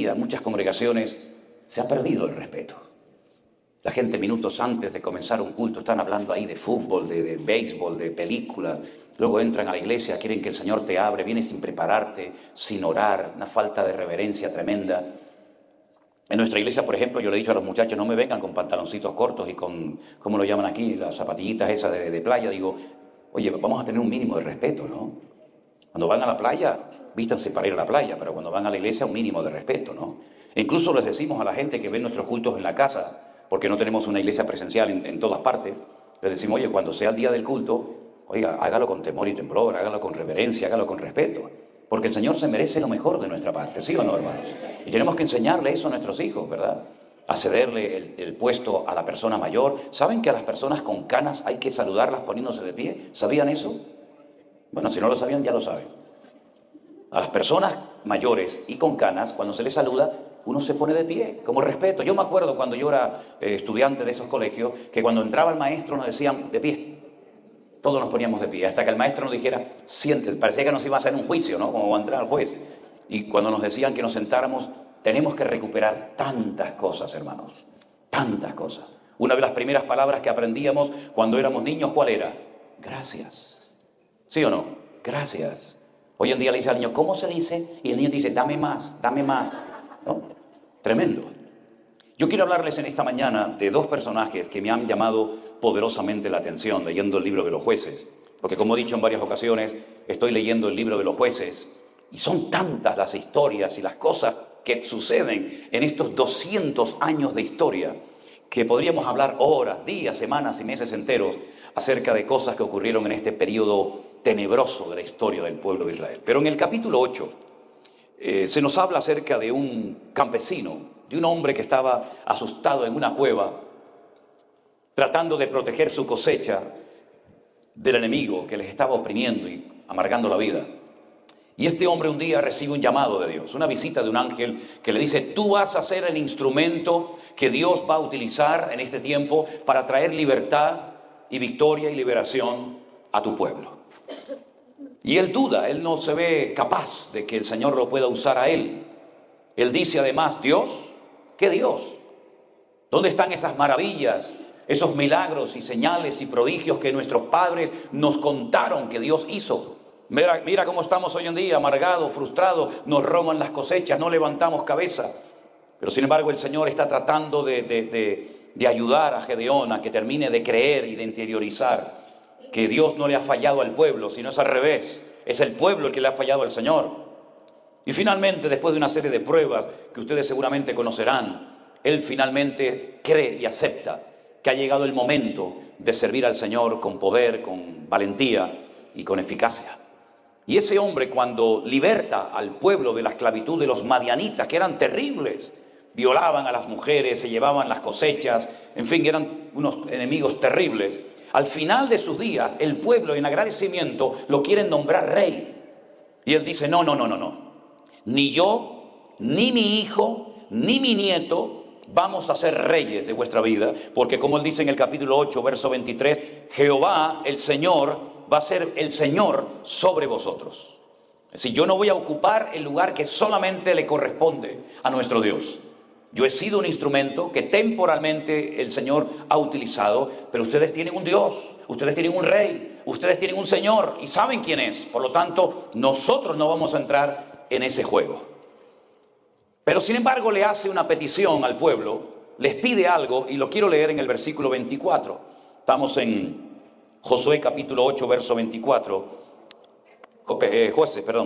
día, en muchas congregaciones, se ha perdido el respeto. La gente minutos antes de comenzar un culto están hablando ahí de fútbol, de béisbol, de películas. Luego entran a la iglesia, quieren que el Señor te abre, vienes sin prepararte, sin orar, una falta de reverencia tremenda. En nuestra iglesia, por ejemplo, yo le he dicho a los muchachos, no me vengan con pantaloncitos cortos y con, ¿cómo lo llaman aquí? Las zapatillitas esas de playa. Digo, oye, vamos a tener un mínimo de respeto, ¿no? Cuando van a la playa, vístanse para ir a la playa, pero cuando van a la iglesia, un mínimo de respeto, ¿no? E incluso les decimos a la gente que ve nuestros cultos en la casa, porque no tenemos una iglesia presencial en todas partes, les decimos, oye, cuando sea el día del culto, oiga, hágalo con temor y temblor, hágalo con reverencia, hágalo con respeto, porque el Señor se merece lo mejor de nuestra parte, ¿sí o no, hermanos? Y tenemos que enseñarle eso a nuestros hijos, ¿verdad? A cederle el puesto a la persona mayor. ¿Saben que a las personas con canas hay que saludarlas poniéndose de pie? ¿Sabían eso? Bueno, si no lo sabían, ya lo saben. A las personas mayores y con canas, cuando se les saluda, uno se pone de pie, como respeto. Yo me acuerdo cuando yo era estudiante de esos colegios, que cuando entraba el maestro nos decían, de pie. Todos nos poníamos de pie, hasta que el maestro nos dijera, siéntate. Parecía que nos iba a hacer un juicio, ¿no? Como va a entrar el juez. Y cuando nos decían que nos sentáramos, tenemos que recuperar tantas cosas, hermanos. Tantas cosas. Una de las primeras palabras que aprendíamos cuando éramos niños, ¿cuál era? Gracias. ¿Sí o no? Gracias. Hoy en día le dice al niño, ¿cómo se dice? Y el niño te dice, dame más, ¿no? Tremendo. Yo quiero hablarles en esta mañana de dos personajes que me han llamado poderosamente la atención leyendo el libro de los jueces. Porque como he dicho en varias ocasiones, estoy leyendo el libro de los jueces y son tantas las historias y las cosas que suceden en estos 200 años de historia que podríamos hablar horas, días, semanas y meses enteros acerca de cosas que ocurrieron en este periodo tenebroso de la historia del pueblo de Israel. Pero en el capítulo 8 se nos habla acerca de un campesino, de un hombre que estaba asustado en una cueva, tratando de proteger su cosecha del enemigo que les estaba oprimiendo y amargando la vida. Y este hombre un día recibe un llamado de Dios, una visita de un ángel que le dice, tú vas a ser el instrumento que Dios va a utilizar en este tiempo para traer libertad y victoria y liberación a tu pueblo. Y él duda, él no se ve capaz de que el Señor lo pueda usar a él. Él dice además, ¿Dios? ¿Qué Dios? ¿Dónde están esas maravillas, esos milagros y señales y prodigios que nuestros padres nos contaron que Dios hizo? Mira cómo estamos hoy en día, amargados, frustrados, nos roban las cosechas, no levantamos cabeza. Pero sin embargo el Señor está tratando de ayudar a Gedeón a que termine de creer y de interiorizar que Dios no le ha fallado al pueblo, sino es al revés. Es el pueblo el que le ha fallado al Señor. Y finalmente, después de una serie de pruebas que ustedes seguramente conocerán, él finalmente cree y acepta que ha llegado el momento de servir al Señor con poder, con valentía y con eficacia. Y ese hombre, cuando liberta al pueblo de la esclavitud de los madianitas, que eran terribles, violaban a las mujeres, se llevaban las cosechas, en fin, eran unos enemigos terribles. Al final de sus días, el pueblo en agradecimiento lo quieren nombrar rey. Y él dice, no. Ni yo, ni mi hijo, ni mi nieto vamos a ser reyes de vuestra vida. Porque como él dice en el capítulo 8, verso 23, Jehová, el Señor, va a ser el Señor sobre vosotros. Es decir, yo no voy a ocupar el lugar que solamente le corresponde a nuestro Dios. Yo he sido un instrumento que temporalmente el Señor ha utilizado, pero ustedes tienen un Dios, ustedes tienen un rey, ustedes tienen un Señor y saben quién es. Por lo tanto, nosotros no vamos a entrar en ese juego. Pero sin embargo le hace una petición al pueblo, les pide algo y lo quiero leer en el versículo 24. Estamos en Josué capítulo 8, verso 24.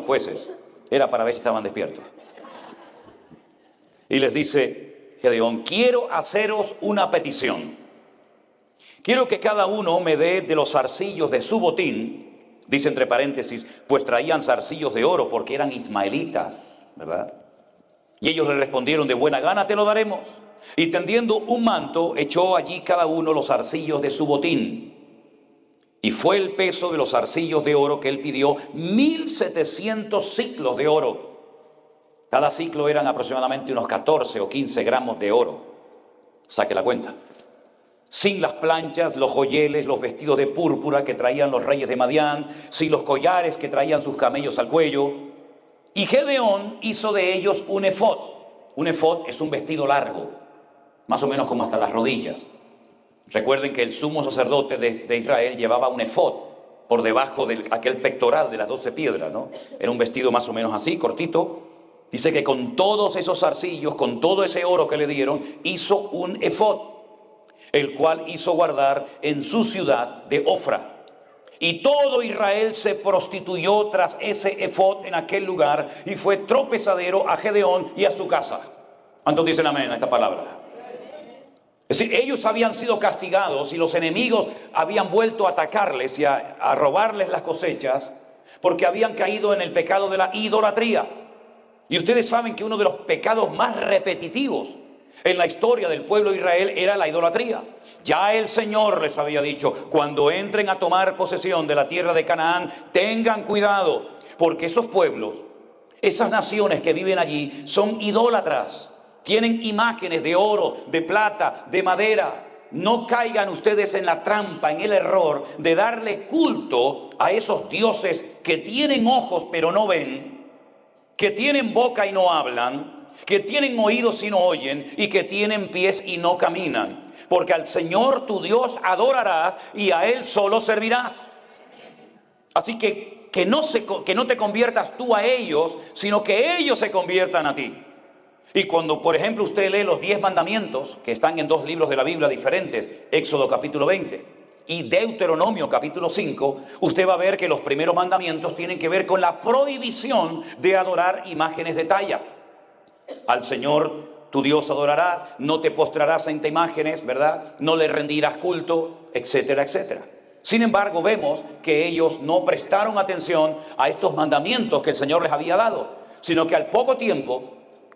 Jueces. Era para ver si estaban despiertos. Y les dice Gedeón, quiero haceros una petición. Quiero que cada uno me dé de los zarcillos de su botín, dice entre paréntesis, pues traían zarcillos de oro porque eran ismaelitas, ¿verdad? Y ellos le respondieron, de buena gana te lo daremos. Y tendiendo un manto, echó allí cada uno los zarcillos de su botín. Y fue el peso de los zarcillos de oro que él pidió, 1,700 siclos de oro. Cada ciclo eran aproximadamente unos 14 o 15 gramos de oro. Saque la cuenta. Sin las planchas, los joyeles, los vestidos de púrpura que traían los reyes de Madián, sin los collares que traían sus camellos al cuello. Y Gedeón hizo de ellos un efod. Un efod es un vestido largo, más o menos como hasta las rodillas. Recuerden que el sumo sacerdote de Israel llevaba un efod por debajo de aquel pectoral de las 12 piedras, ¿no? Era un vestido más o menos así, cortito. Dice que con todos esos zarcillos, con todo ese oro que le dieron, hizo un efod, el cual hizo guardar en su ciudad de Ofra. Y todo Israel se prostituyó tras ese efod en aquel lugar y fue tropezadero a Gedeón y a su casa. ¿Cuántos dicen amén a esta palabra? Es decir, ellos habían sido castigados y los enemigos habían vuelto a atacarles y a robarles las cosechas porque habían caído en el pecado de la idolatría. Y ustedes saben que uno de los pecados más repetitivos en la historia del pueblo de Israel era la idolatría. Ya el Señor les había dicho, cuando entren a tomar posesión de la tierra de Canaán, tengan cuidado, porque esos pueblos, esas naciones que viven allí, son idólatras. Tienen imágenes de oro, de plata, de madera. No caigan ustedes en la trampa, en el error de darle culto a esos dioses que tienen ojos pero no ven, que tienen boca y no hablan, que tienen oídos y no oyen, y que tienen pies y no caminan. Porque al Señor tu Dios adorarás y a Él solo servirás. Así que no te conviertas tú a ellos, sino que ellos se conviertan a ti. Y cuando, por ejemplo, usted lee los 10 mandamientos, que están en 2 libros de la Biblia diferentes, Éxodo capítulo 20 y Deuteronomio capítulo 5, usted va a ver que los primeros mandamientos tienen que ver con la prohibición de adorar imágenes de talla. Al Señor tu Dios adorarás, no te postrarás ante imágenes, ¿verdad? No le rendirás culto, etcétera, etcétera. Sin embargo, vemos que ellos no prestaron atención a estos mandamientos que el Señor les había dado, sino que al poco tiempo,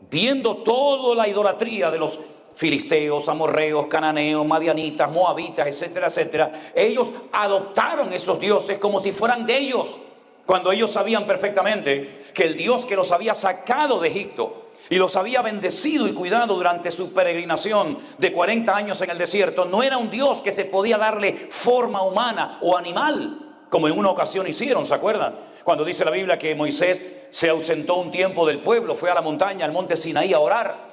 viendo toda la idolatría de los filisteos, amorreos, cananeos, madianitas, moabitas, etcétera, etcétera, ellos adoptaron esos dioses como si fueran de ellos, cuando ellos sabían perfectamente que el Dios que los había sacado de Egipto y los había bendecido y cuidado durante su peregrinación de 40 años en el desierto, no era un Dios que se podía darle forma humana o animal, como en una ocasión hicieron, ¿se acuerdan? Cuando dice la Biblia que Moisés se ausentó un tiempo del pueblo, fue a la montaña, al monte Sinaí a orar,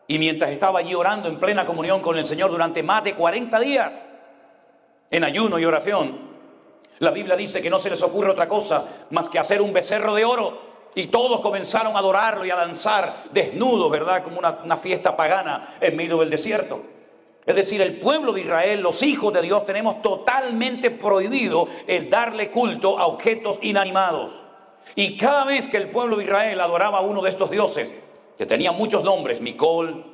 y mientras estaba allí orando en plena comunión con el Señor durante más de 40 días, en ayuno y oración, la Biblia dice que no se les ocurre otra cosa más que hacer un becerro de oro. Y todos comenzaron a adorarlo y a danzar desnudos, ¿verdad? Como una fiesta pagana en medio del desierto. Es decir, el pueblo de Israel, los hijos de Dios, tenemos totalmente prohibido el darle culto a objetos inanimados. Y cada vez que el pueblo de Israel adoraba a uno de estos dioses, que tenían muchos nombres, Micol,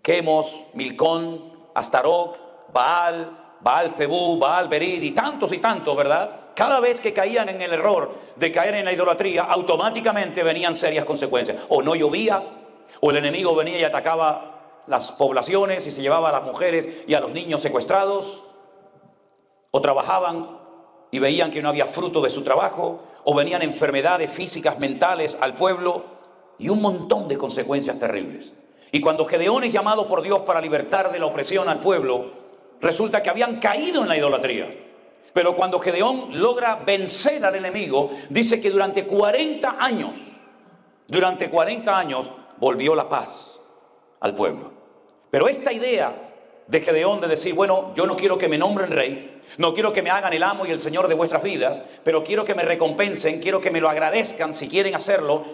Quemos, Milcón, Astarot, Baal Zebú, Baal Berid y tantos, ¿verdad? Cada vez que caían en el error de caer en la idolatría, automáticamente venían serias consecuencias. O no llovía, o el enemigo venía y atacaba las poblaciones y se llevaba a las mujeres y a los niños secuestrados, o trabajaban y veían que no había fruto de su trabajo, o venían enfermedades físicas, mentales al pueblo, y un montón de consecuencias terribles. Y cuando Gedeón es llamado por Dios para libertar de la opresión al pueblo, resulta que habían caído en la idolatría. Pero cuando Gedeón logra vencer al enemigo, dice que durante 40 años, volvió la paz al pueblo. Pero esta idea de Gedeón de decir, bueno, yo no quiero que me nombren rey, no quiero que me hagan el amo y el señor de vuestras vidas, pero quiero que me recompensen, quiero que me lo agradezcan si quieren hacerlo,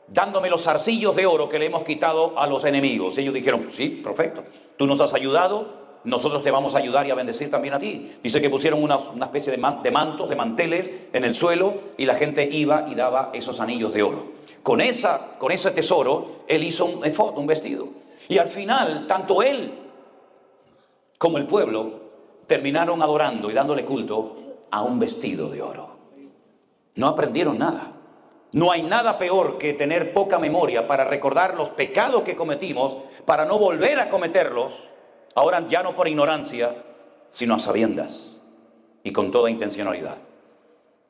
dándome los zarcillos de oro que le hemos quitado a los enemigos. Ellos dijeron, sí, perfecto, tú nos has ayudado, nosotros te vamos a ayudar y a bendecir también a ti. Dice que pusieron una especie de mantos, de manteles en el suelo, y la gente iba y daba esos anillos de oro. Con ese tesoro, él hizo un efod, un vestido. Y al final, tanto él como el pueblo terminaron adorando y dándole culto a un vestido de oro. No aprendieron nada. No hay nada peor que tener poca memoria para recordar los pecados que cometimos, para no volver a cometerlos. Ahora ya no por ignorancia, sino a sabiendas y con toda intencionalidad.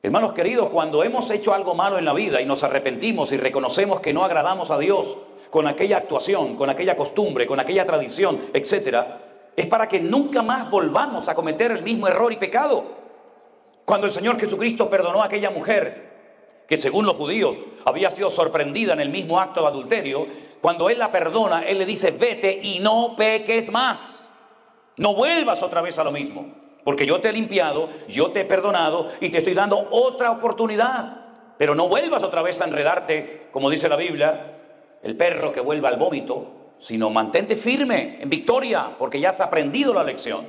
Hermanos queridos, cuando hemos hecho algo malo en la vida y nos arrepentimos y reconocemos que no agradamos a Dios con aquella actuación, con aquella costumbre, con aquella tradición, etcétera, es para que nunca más volvamos a cometer el mismo error y pecado. Cuando el Señor Jesucristo perdonó a aquella mujer que según los judíos había sido sorprendida en el mismo acto de adulterio, cuando él la perdona, él le dice: vete y no peques más. No vuelvas otra vez a lo mismo, porque yo te he limpiado, yo te he perdonado y te estoy dando otra oportunidad. Pero no vuelvas otra vez a enredarte, como dice la Biblia, el perro que vuelva al vómito, sino mantente firme en victoria, porque ya has aprendido la lección.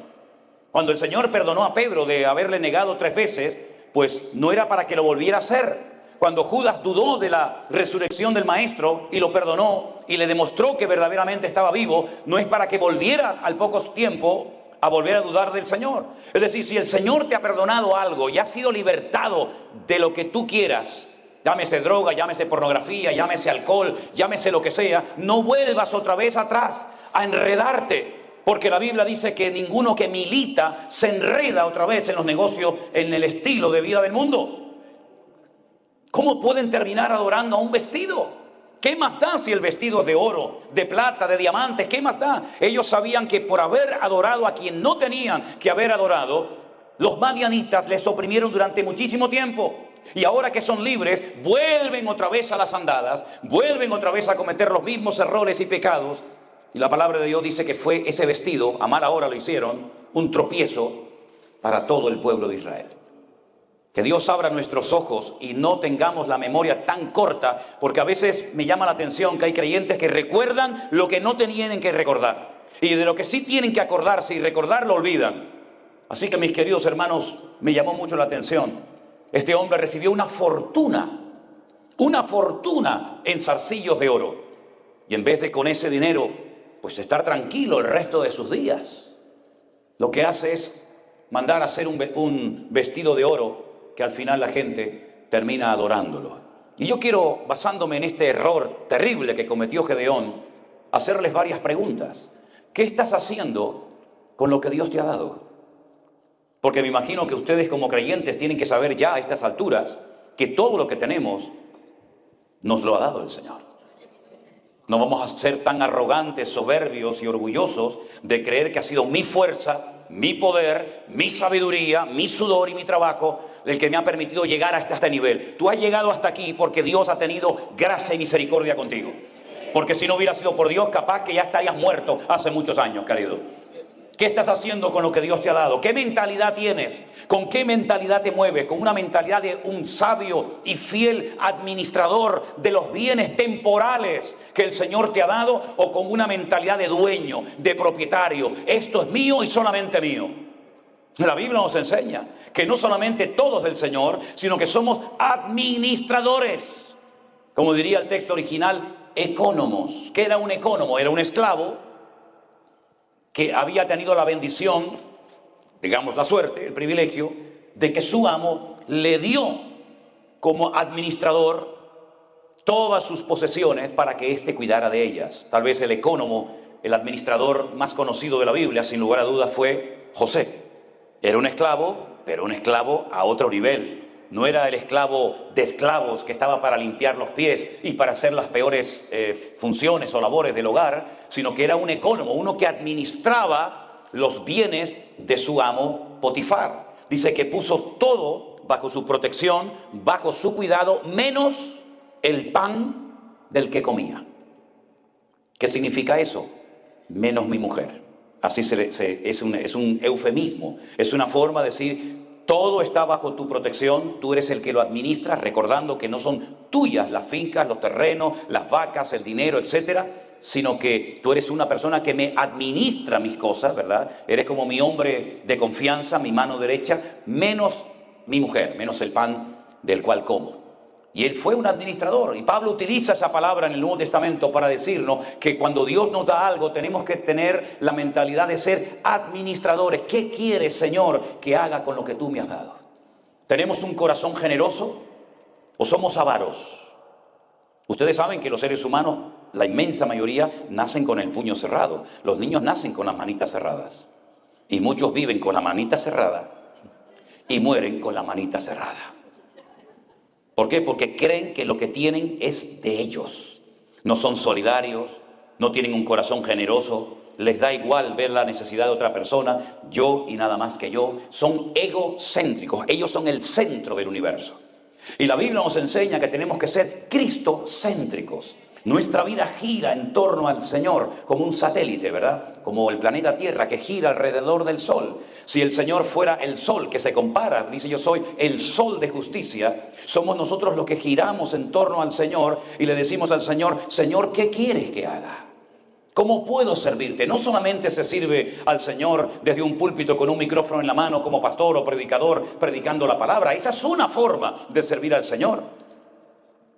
Cuando el Señor perdonó a Pedro de haberle negado 3 veces, pues no era para que lo volviera a hacer. Cuando Judas dudó de la resurrección del Maestro y lo perdonó y le demostró que verdaderamente estaba vivo, no es para que volviera al poco tiempo a volver a dudar del Señor. Es decir, si el Señor te ha perdonado algo y has sido libertado de lo que tú quieras, llámese droga, llámese pornografía, llámese alcohol, llámese lo que sea, no vuelvas otra vez atrás a enredarte. Porque la Biblia dice que ninguno que milita se enreda otra vez en los negocios, en el estilo de vida del mundo. ¿Cómo pueden terminar adorando a un vestido? ¿Qué más da si el vestido es de oro, de plata, de diamantes? ¿Qué más da? Ellos sabían que por haber adorado a quien no tenían que haber adorado, los madianitas les oprimieron durante muchísimo tiempo. Y ahora que son libres, vuelven otra vez a las andadas, vuelven otra vez a cometer los mismos errores y pecados. Y la palabra de Dios dice que fue ese vestido, a mala hora lo hicieron, un tropiezo para todo el pueblo de Israel. Que Dios abra nuestros ojos y no tengamos la memoria tan corta, porque a veces me llama la atención que hay creyentes que recuerdan lo que no tienen que recordar. Y de lo que sí tienen que acordarse y recordar lo olvidan. Así que, mis queridos hermanos, me llamó mucho la atención. Este hombre recibió una fortuna en zarcillos de oro. Y en vez de con ese dinero, pues estar tranquilo el resto de sus días, lo que hace es mandar a hacer un vestido de oro que al final la gente termina adorándolo. Y yo quiero, basándome en este error terrible que cometió Gedeón, hacerles varias preguntas. ¿Qué estás haciendo con lo que Dios te ha dado? Porque me imagino que ustedes como creyentes tienen que saber ya a estas alturas que todo lo que tenemos nos lo ha dado el Señor. No vamos a ser tan arrogantes, soberbios y orgullosos de creer que ha sido mi fuerza, mi poder, mi sabiduría, mi sudor y mi trabajo el que me ha permitido llegar hasta este nivel. Tú has llegado hasta aquí porque Dios ha tenido gracia y misericordia contigo. Porque si no hubiera sido por Dios, capaz que ya estarías muerto hace muchos años, querido. ¿Qué estás haciendo con lo que Dios te ha dado? ¿Qué mentalidad tienes? ¿Con qué mentalidad te mueves? ¿Con una mentalidad de un sabio y fiel administrador de los bienes temporales que el Señor te ha dado? ¿O con una mentalidad de dueño, de propietario? Esto es mío y solamente mío. La Biblia nos enseña que no solamente todo es del Señor, sino que somos administradores. Como diría el texto original, ecónomos. ¿Qué era un ecónomo? Era un esclavo que había tenido la bendición, digamos la suerte, el privilegio, de que su amo le dio como administrador todas sus posesiones para que éste cuidara de ellas. Tal vez el ecónomo, el administrador más conocido de la Biblia, sin lugar a dudas, fue José. Era un esclavo, pero un esclavo a otro nivel. No era el esclavo de esclavos que estaba para limpiar los pies y para hacer las peores funciones o labores del hogar, sino que era un ecónomo, uno que administraba los bienes de su amo Potifar. Dice que puso todo bajo su protección, bajo su cuidado, menos el pan del que comía. ¿Qué significa eso? Menos mi mujer. Así es un eufemismo, es una forma de decir: todo está bajo tu protección, tú eres el que lo administras, recordando que no son tuyas las fincas, los terrenos, las vacas, el dinero, etcétera, sino que tú eres una persona que me administra mis cosas, ¿verdad? Eres como mi hombre de confianza, mi mano derecha, menos mi mujer, menos el pan del cual como. Y él fue un administrador, y Pablo utiliza esa palabra en el Nuevo Testamento para decirnos que cuando Dios nos da algo tenemos que tener la mentalidad de ser administradores. ¿Qué quieres, Señor, que haga con lo que tú me has dado? ¿Tenemos un corazón generoso o somos avaros? Ustedes saben que los seres humanos, la inmensa mayoría, nacen con el puño cerrado. Los niños nacen con las manitas cerradas. Y muchos viven con la manita cerrada y mueren con la manita cerrada. ¿Por qué? Porque creen que lo que tienen es de ellos. No son solidarios, no tienen un corazón generoso, les da igual ver la necesidad de otra persona, yo y nada más que yo. Son egocéntricos, ellos son el centro del universo. Y la Biblia nos enseña que tenemos que ser cristocéntricos. Nuestra vida gira en torno al Señor como un satélite, ¿verdad? Como el planeta Tierra que gira alrededor del Sol. Si el Señor fuera el Sol que se compara, dice yo soy el Sol de justicia, somos nosotros los que giramos en torno al Señor y le decimos al Señor, Señor, ¿qué quieres que haga? ¿Cómo puedo servirte? No solamente se sirve al Señor desde un púlpito con un micrófono en la mano como pastor o predicador predicando la palabra. Esa es una forma de servir al Señor.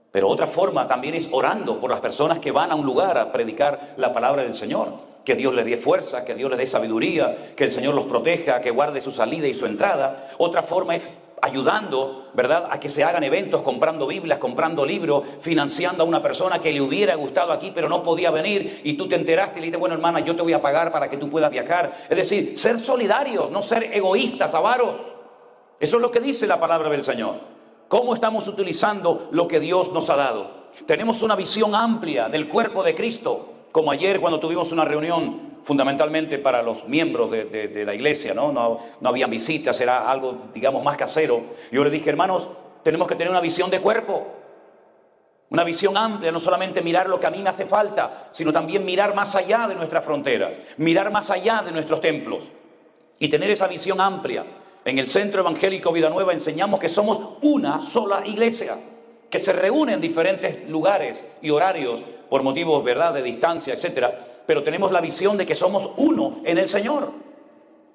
Pero otra forma también es orando por las personas que van a un lugar a predicar la palabra del Señor. Que Dios les dé fuerza, que Dios les dé sabiduría, que el Señor los proteja, que guarde su salida y su entrada. Otra forma es ayudando, ¿verdad?, a que se hagan eventos, comprando Biblias, comprando libros, financiando a una persona que le hubiera gustado aquí pero no podía venir y tú te enteraste y le dijiste, bueno hermana, yo te voy a pagar para que tú puedas viajar. Es decir, ser solidarios, no ser egoístas, avaros. Eso es lo que dice la palabra del Señor. ¿Cómo estamos utilizando lo que Dios nos ha dado? Tenemos una visión amplia del cuerpo de Cristo, como ayer cuando tuvimos una reunión fundamentalmente para los miembros de la iglesia, ¿no? No había visitas, era algo, digamos, más casero. Yo les dije, hermanos, tenemos que tener una visión de cuerpo, una visión amplia, no solamente mirar lo que a mí me hace falta, sino también mirar más allá de nuestras fronteras, mirar más allá de nuestros templos y tener esa visión amplia. En el Centro Evangélico Vida Nueva enseñamos que somos una sola iglesia, que se reúne en diferentes lugares y horarios por motivos, ¿verdad?, de distancia, etcétera. Pero tenemos la visión de que somos uno en el Señor.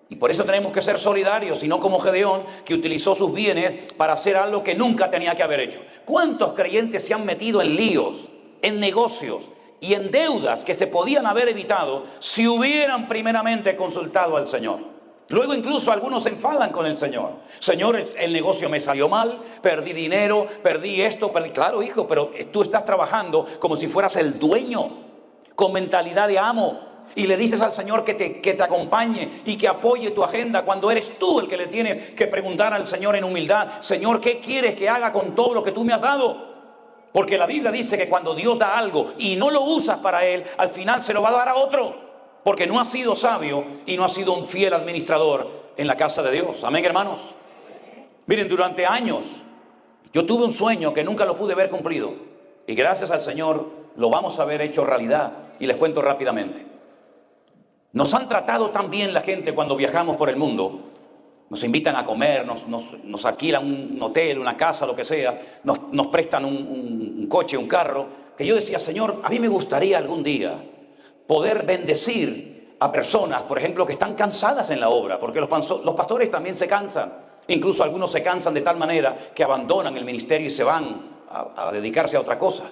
Y por eso tenemos que ser solidarios y no como Gedeón, que utilizó sus bienes para hacer algo que nunca tenía que haber hecho. ¿Cuántos creyentes se han metido en líos, en negocios y en deudas que se podían haber evitado si hubieran primeramente consultado al Señor? Luego incluso algunos se enfadan con el Señor. Señor, el negocio me salió mal, perdí dinero, perdí esto, perdí... Claro, hijo, pero tú estás trabajando como si fueras el dueño, con mentalidad de amo. Y le dices al Señor que te acompañe y que apoye tu agenda cuando eres tú el que le tienes que preguntar al Señor en humildad. Señor, ¿qué quieres que haga con todo lo que tú me has dado? Porque la Biblia dice que cuando Dios da algo y no lo usas para Él, al final se lo va a dar a otro. Porque no ha sido sabio y no ha sido un fiel administrador en la casa de Dios. Amén, hermanos. Miren, durante años yo tuve un sueño que nunca lo pude ver cumplido. Y gracias al Señor lo vamos a ver hecho realidad. Y les cuento rápidamente. Nos han tratado tan bien la gente cuando viajamos por el mundo. Nos invitan a comer, nos alquilan un hotel, una casa, lo que sea. Nos prestan un coche, un carro. Que yo decía, Señor, a mí me gustaría algún día poder bendecir a personas, por ejemplo, que están cansadas en la obra, porque los pastores también se cansan. Incluso algunos se cansan de tal manera que abandonan el ministerio y se van a dedicarse a otra cosa.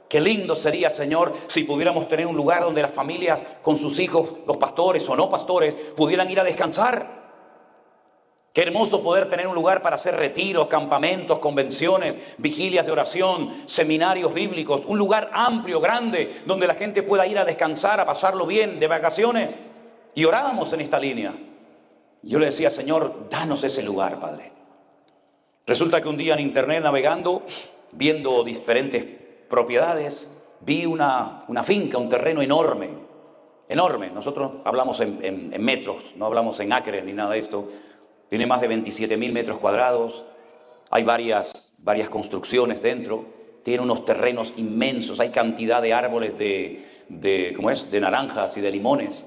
Qué lindo sería, Señor, si pudiéramos tener un lugar donde las familias con sus hijos, los pastores o no pastores, pudieran ir a descansar. Qué hermoso poder tener un lugar para hacer retiros, campamentos, convenciones, vigilias de oración, seminarios bíblicos. Un lugar amplio, grande, donde la gente pueda ir a descansar, a pasarlo bien, de vacaciones. Y orábamos en esta línea. Yo le decía, Señor, danos ese lugar, Padre. Resulta que un día en internet navegando, viendo diferentes propiedades, vi una finca, un terreno enorme. Enorme. Nosotros hablamos en metros, no hablamos en acres ni nada de esto. Tiene más de 27.000 metros cuadrados, hay varias construcciones dentro, tiene unos terrenos inmensos, hay cantidad de árboles de naranjas y de limones.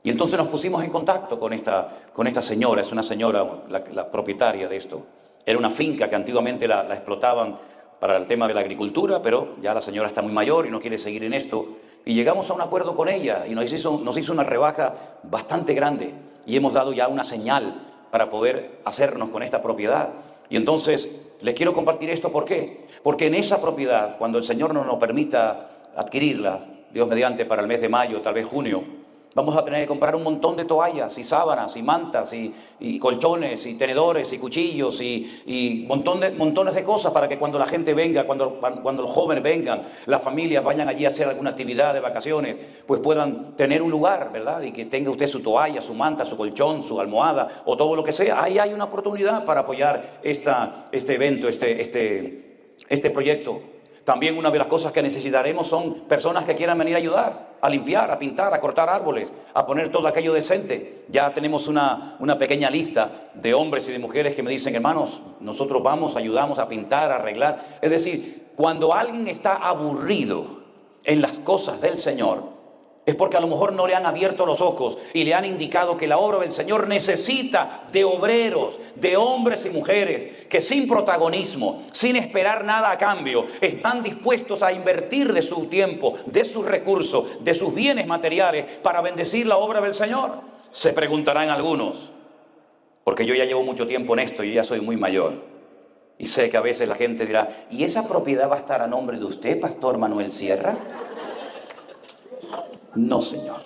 Y entonces nos pusimos en contacto con esta señora, es una señora, la propietaria de esto. Era una finca que antiguamente la explotaban para el tema de la agricultura, pero ya la señora está muy mayor y no quiere seguir en esto. Y llegamos a un acuerdo con ella y nos hizo una rebaja bastante grande y hemos dado ya una señal para poder hacernos con esta propiedad. Y entonces les quiero compartir esto, ¿por qué? Porque en esa propiedad, cuando el Señor nos permita adquirirla, Dios mediante para el mes de mayo, tal vez junio, vamos a tener que comprar un montón de toallas y sábanas y mantas y colchones y tenedores y cuchillos y montones de cosas para que cuando la gente venga, cuando los jóvenes vengan, las familias vayan allí a hacer alguna actividad de vacaciones, pues puedan tener un lugar, ¿verdad? Y que tenga usted su toalla, su manta, su colchón, su almohada o todo lo que sea. Ahí hay una oportunidad para apoyar este evento, este proyecto. También una de las cosas que necesitaremos son personas que quieran venir a ayudar, a limpiar, a pintar, a cortar árboles, a poner todo aquello decente. Ya tenemos una pequeña lista de hombres y de mujeres que me dicen, hermanos, nosotros vamos, ayudamos a pintar, a arreglar. Es decir, cuando alguien está aburrido en las cosas del Señor, es porque a lo mejor no le han abierto los ojos y le han indicado que la obra del Señor necesita de obreros, de hombres y mujeres que sin protagonismo, sin esperar nada a cambio, están dispuestos a invertir de su tiempo, de sus recursos, de sus bienes materiales para bendecir la obra del Señor. Se preguntarán algunos, porque yo ya llevo mucho tiempo en esto y ya soy muy mayor. Y sé que a veces la gente dirá, ¿y esa propiedad va a estar a nombre de usted, Pastor Manuel Sierra? No, señor.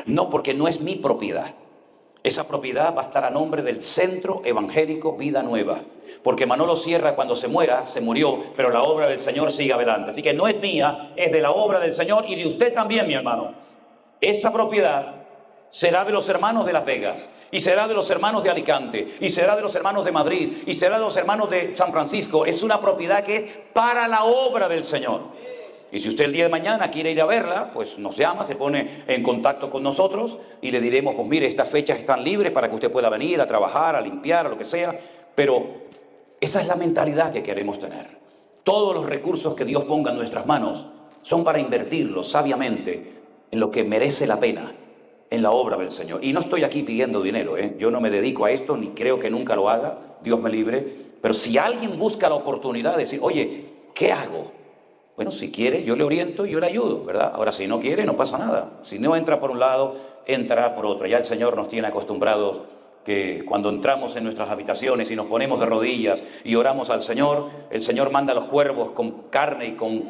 No, porque no es mi propiedad. Esa propiedad va a estar a nombre del Centro Evangélico Vida Nueva. Porque Manolo Sierra, cuando se muera, se murió, pero la obra del Señor sigue adelante. Así que no es mía, es de la obra del Señor y de usted también, mi hermano. Esa propiedad será de los hermanos de Las Vegas, y será de los hermanos de Alicante, y será de los hermanos de Madrid, y será de los hermanos de San Francisco. Es una propiedad que es para la obra del Señor. Y si usted el día de mañana quiere ir a verla, pues nos llama, se pone en contacto con nosotros y le diremos, pues mire, estas fechas están libres para que usted pueda venir a trabajar, a limpiar, a lo que sea. Pero esa es la mentalidad que queremos tener. Todos los recursos que Dios ponga en nuestras manos son para invertirlos sabiamente en lo que merece la pena, en la obra del Señor. Y no estoy aquí pidiendo dinero, yo no me dedico a esto, ni creo que nunca lo haga, Dios me libre. Pero si alguien busca la oportunidad de decir, oye, ¿qué hago? Bueno, si quiere, yo le oriento y yo le ayudo, ¿verdad? Ahora, si no quiere, no pasa nada. Si no entra por un lado, entrará por otro. Ya el Señor nos tiene acostumbrados que cuando entramos en nuestras habitaciones y nos ponemos de rodillas y oramos al Señor, el Señor manda a los cuervos con carne y con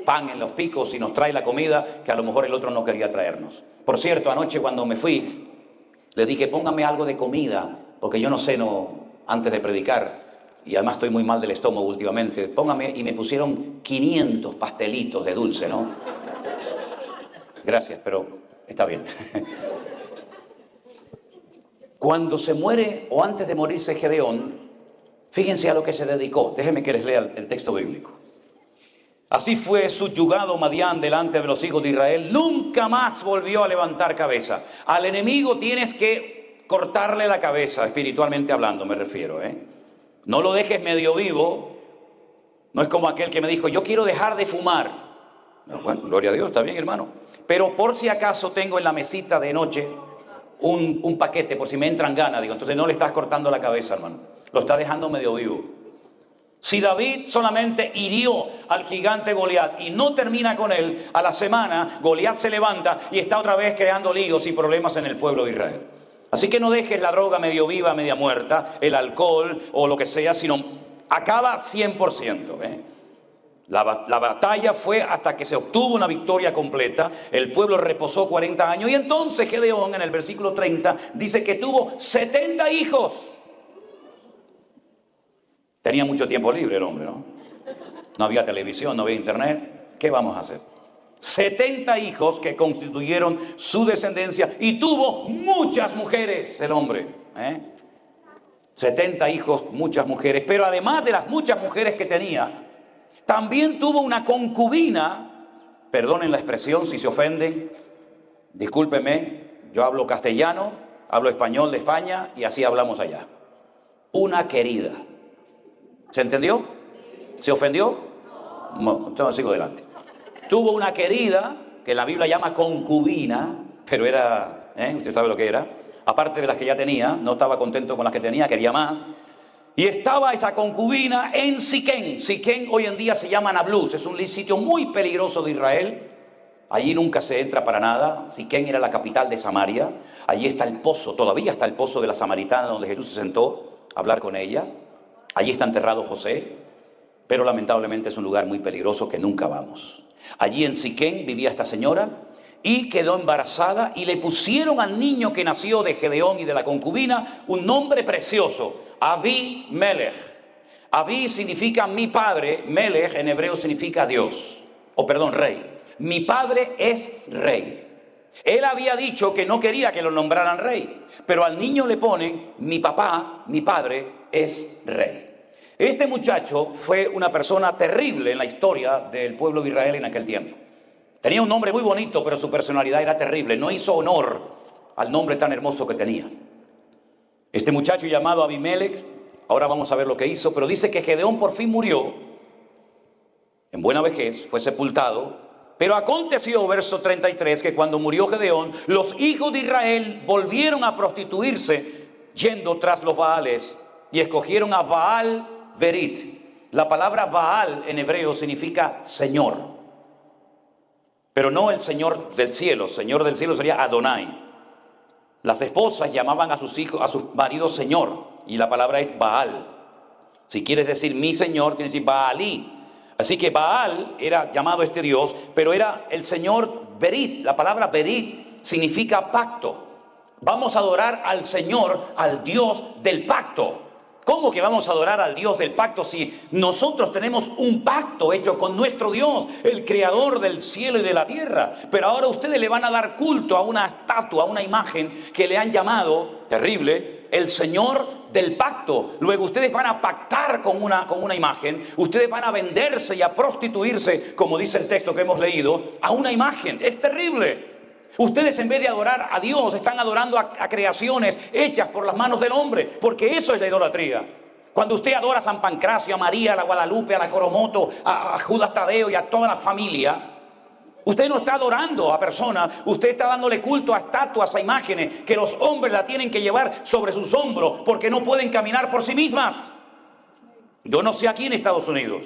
pan en los picos y nos trae la comida que a lo mejor el otro no quería traernos. Por cierto, anoche cuando me fui, le dije, póngame algo de comida, porque yo no ceno antes de predicar. Y además estoy muy mal del estómago últimamente. Póngame, y me pusieron 500 pastelitos de dulce, ¿no? Gracias, pero está bien. Cuando se muere, o antes de morirse Gedeón, fíjense a lo que se dedicó. Déjenme que les lea el texto bíblico. Así fue subyugado Madián delante de los hijos de Israel. Nunca más volvió a levantar cabeza. Al enemigo tienes que cortarle la cabeza, espiritualmente hablando me refiero, No lo dejes medio vivo. No es como aquel que me dijo, yo quiero dejar de fumar. Bueno, gloria a Dios, está bien, hermano. Pero por si acaso tengo en la mesita de noche un paquete, por si me entran ganas. Digo, entonces no le estás cortando la cabeza, hermano. Lo está dejando medio vivo. Si David solamente hirió al gigante Goliat y no termina con él, a la semana Goliat se levanta y está otra vez creando líos y problemas en el pueblo de Israel. Así que no dejes la droga medio viva, media muerta, el alcohol o lo que sea, sino acaba 100%. La batalla fue hasta que se obtuvo una victoria completa, el pueblo reposó 40 años y entonces Gedeón en el versículo 30 dice que tuvo 70 hijos. Tenía mucho tiempo libre el hombre, ¿no? No había televisión, no había internet. ¿Qué vamos a hacer? 70 hijos que constituyeron su descendencia y tuvo muchas mujeres el hombre. 70 hijos, muchas mujeres. Pero además de las muchas mujeres que tenía, también tuvo una concubina. Perdonen la expresión si se ofenden. Discúlpenme, yo hablo castellano, hablo español de España y así hablamos allá. Una querida. ¿Se entendió? ¿Se ofendió? No, entonces sigo adelante. Tuvo una querida, que la Biblia llama concubina, pero era, usted sabe lo que era, aparte de las que ya tenía, no estaba contento con las que tenía, quería más. Y estaba esa concubina en Siquén. Siquén hoy en día se llama Nablus, es un sitio muy peligroso de Israel. Allí nunca se entra para nada. Siquén era la capital de Samaria. Allí está el pozo, todavía está el pozo de la Samaritana donde Jesús se sentó a hablar con ella. Allí está enterrado José, pero lamentablemente es un lugar muy peligroso que nunca vamos. Allí en Siquén vivía esta señora y quedó embarazada y le pusieron al niño que nació de Gedeón y de la concubina un nombre precioso, Abimelech. Abi significa mi padre, Melech en hebreo significa Dios, rey. Mi padre es rey. Él había dicho que no quería que lo nombraran rey, pero al niño le ponen mi papá, mi padre es rey. Este muchacho fue una persona terrible en la historia del pueblo de Israel en aquel tiempo. Tenía un nombre muy bonito, pero su personalidad era terrible. No hizo honor al nombre tan hermoso que tenía. Este muchacho llamado Abimelech, ahora vamos a ver lo que hizo, pero dice que Gedeón por fin murió en buena vejez, fue sepultado. Pero aconteció, verso 33, que cuando murió Gedeón, los hijos de Israel volvieron a prostituirse yendo tras los Baales y escogieron a Baal Berit. La palabra Baal en hebreo significa Señor, pero no el Señor del cielo. Señor del cielo sería Adonai. Las esposas llamaban a sus hijos, a sus maridos Señor, y la palabra es Baal. Si quieres decir mi Señor, tienes que decir Baalí. Así que Baal era llamado este Dios, pero era el Señor Berit. La palabra Berit significa pacto. Vamos a adorar al Señor, al Dios del pacto. ¿Cómo que vamos a adorar al Dios del pacto si nosotros tenemos un pacto hecho con nuestro Dios, el creador del cielo y de la tierra? Pero ahora ustedes le van a dar culto a una estatua, a una imagen que le han llamado, terrible, el Señor del pacto. Luego ustedes van a pactar con una imagen, ustedes van a venderse y a prostituirse, como dice el texto que hemos leído, a una imagen. Es terrible. Ustedes en vez de adorar a Dios están adorando a creaciones hechas por las manos del hombre, porque eso es la idolatría. Cuando usted adora a San Pancracio, a María, a la Guadalupe, a la Coromoto, a Judas Tadeo y a toda la familia, usted no está adorando a personas, usted está dándole culto a estatuas, a imágenes que los hombres la tienen que llevar sobre sus hombros porque no pueden caminar por sí mismas. Yo no sé aquí en Estados Unidos,